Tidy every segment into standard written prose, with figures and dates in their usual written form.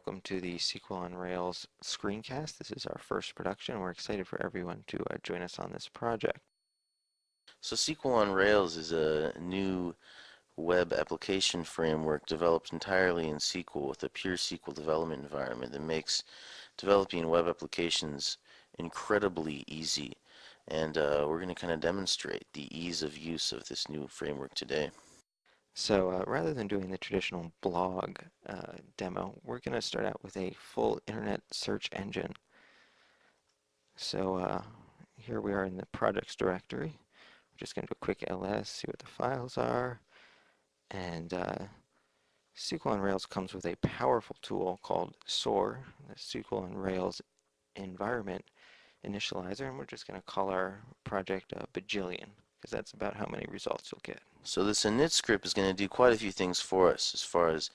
Welcome to the SQL on Rails screencast. This is our first production. We're excited for everyone to join us on this project. So SQL on Rails is a new web application framework developed entirely in SQL with a pure SQL development environment that makes developing web applications incredibly easy. And we're going to kind of demonstrate the ease of use of this new framework today. So rather than doing the traditional blog demo, we're going to start out with a full internet search engine. So here we are in the projects directory. We're just going to do a quick ls, see what the files are. And SQL on Rails comes with a powerful tool called SOAR, the SQL on Rails environment initializer, and we're just going to call our project bajillion because that's about how many results you'll get. So this init script is going to do quite a few things for us as far as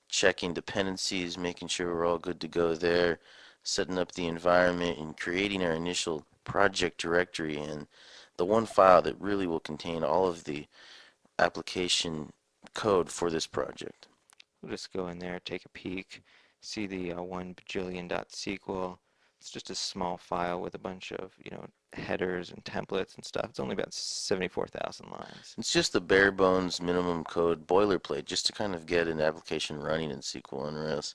checking dependencies, making sure we're all good to go there, setting up the environment, and creating our initial project directory and the one file that really will contain all of the application code for this project. We'll just go in there, take a peek, see the 1 bajillion.sql. It's just a small file with a bunch of, headers and templates and stuff. It's only about 74,000 lines. It's just the bare bones minimum code boilerplate just to kind of get an application running in SQL on Rails.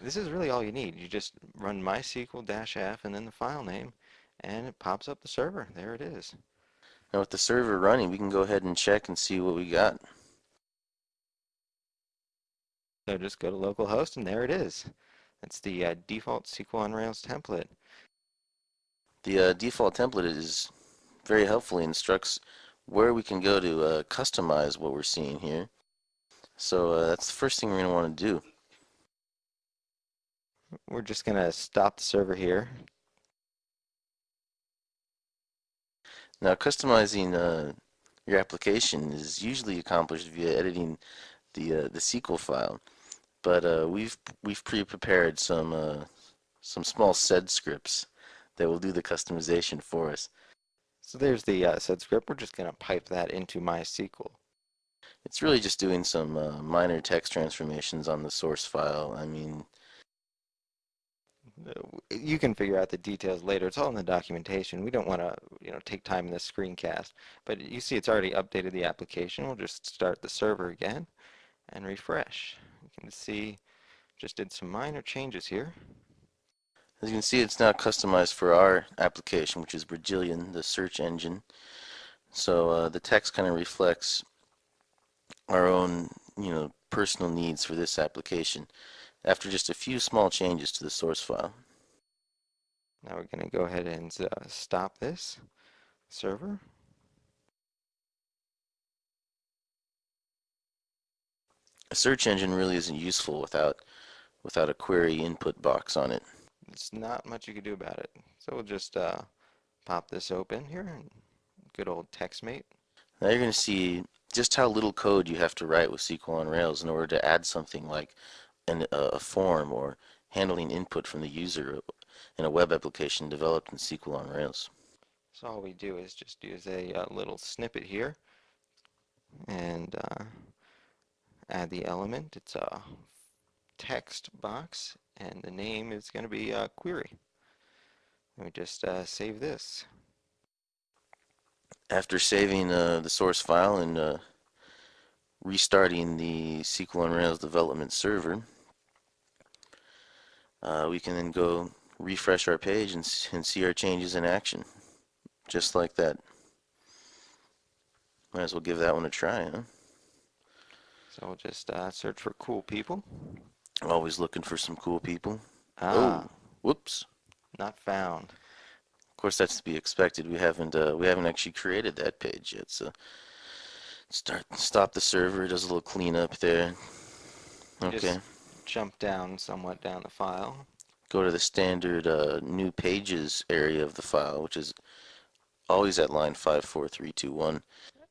This is really all you need. You just run mysql-f and then the file name, and it pops up the server. There it is. Now with the server running, we can go ahead and check and see what we got. So just go to localhost, and there it is. That's the default SQL on Rails template. The default template is very helpfully instructs where we can go to customize what we're seeing here. So that's the first thing we're going to want to do. We're just going to stop the server here. Now customizing your application is usually accomplished via editing the SQL file, but we've pre-prepared some small sed scripts that will do the customization for us. So there's the sed script. We're just going to pipe that into MySQL. It's really just doing some minor text transformations on the source file. I mean, you can figure out the details later. It's all in the documentation. We don't want to, take time in this screencast. But you see it's already updated the application. We'll just start the server again and refresh. You can see just did some minor changes here. as you can see, it's now customized for our application, which is Bajillion, the search engine. So the text kind of reflects our own, personal needs for this application after just a few small changes to the source file. Now we're going to go ahead and stop this server. A search engine really isn't useful without a query input box on it. There's not much you can do about it. So we'll just pop this open here, and good old TextMate. Now you're going to see just how little code you have to write with SQL on Rails in order to add something like a form or handling input from the user in a web application developed in SQL on Rails. So all we do is just use a little snippet here and add the element. It's a text box, and the name is going to be query. And we just save this. After saving the source file and restarting the SQL on Rails development server, we can then go refresh our page and see our changes in action, just like that. Might as well give that one a try, huh? So we'll just search for cool people. Always looking for some cool people. Ah, Oh, whoops. not found. Of course, that's to be expected. We haven't actually created that page yet. So stop the server. Does a little cleanup there. Okay. Just jump down somewhat down the file. Go to the standard new pages area of the file, which is always at line 54321.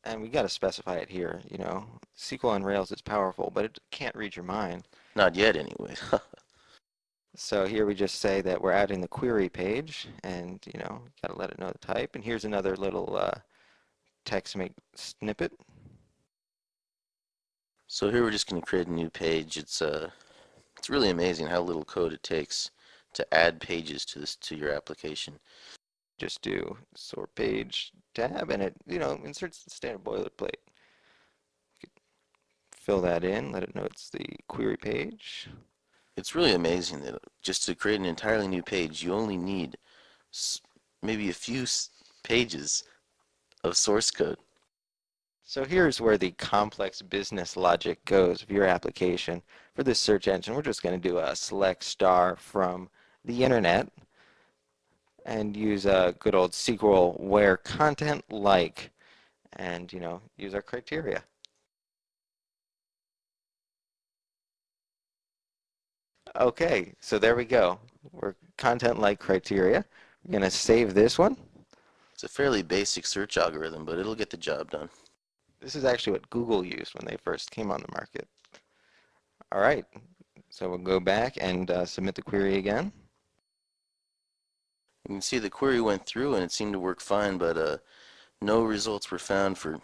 And we got to specify it here. SQL on Rails is powerful, but it can't read your mind. Not yet, anyway. So here we just say that we're adding the query page, and got to let it know the type. And here's another little TextMate snippet. So here we're just going to create a new page. It's It's really amazing how little code it takes to add pages to your application. Just do sort page tab and it, inserts the standard boilerplate. Fill that in, let it know it's the query page. It's really amazing that just to create an entirely new page, you only need maybe a few pages of source code. So here's where the complex business logic goes of your application. For this search engine, we're just going to do a select star from the internet and use a good old SQL where content like and use our criteria. Okay, so there we go. We're content like criteria. We're going to save this one. It's a fairly basic search algorithm, but it'll get the job done. This is actually what Google used when they first came on the market. All right, so we'll go back and submit the query again. You can see the query went through and it seemed to work fine, but no results were found for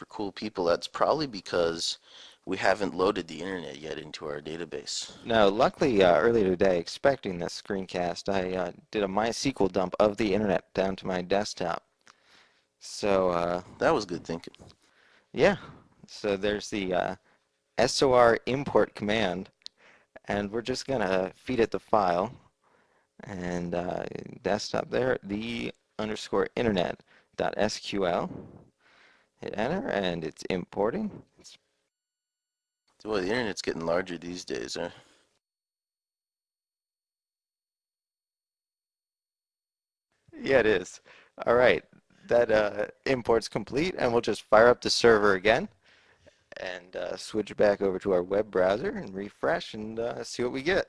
cool people. That's probably because we haven't loaded the internet yet into our database. Now, luckily, earlier today, expecting this screencast, I did a MySQL dump of the internet down to my desktop. So, That was good thinking. yeah, so there's the SOR import command, and we're just going to feed it the file, and desktop there, the underscore internet dot SQL. Hit enter, and it's importing. Boy, the internet's getting larger these days, huh? Yeah, it is. All right, that import's complete, and we'll just fire up the server again and switch back over to our web browser and refresh and see what we get.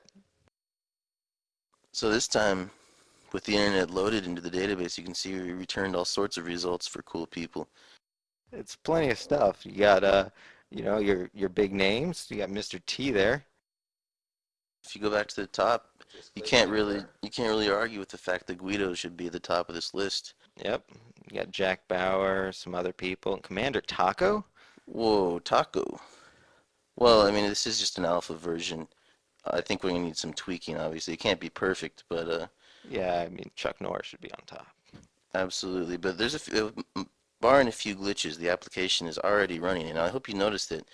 So this time, with the internet loaded into the database, you can see we returned all sorts of results for cool people. It's plenty of stuff. You got your big names. You got Mr. T there. If you go back to the top, Just you click can't really anywhere. you can't really argue with the fact that Guido should be at the top of this list. Yep. You got Jack Bauer, some other people, and Commander Taco. Whoa, Taco. Well, I mean, this is just an alpha version. I think we're gonna need some tweaking, obviously. It can't be perfect, but Yeah, I mean Chuck Norris should be on top. absolutely. But there's barring a few glitches, the application is already running, and I hope you noticed that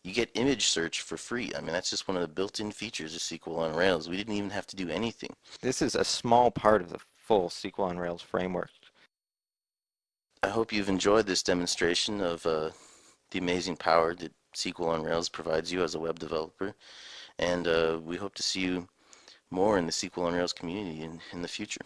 you get image search for free. I mean, that's just one of the built-in features of SQL on Rails. We didn't even have to do anything. This is a small part of the full SQL on Rails framework. I hope you've enjoyed this demonstration of the amazing power that SQL on Rails provides you as a web developer, and we hope to see you more in the SQL on Rails community in the future.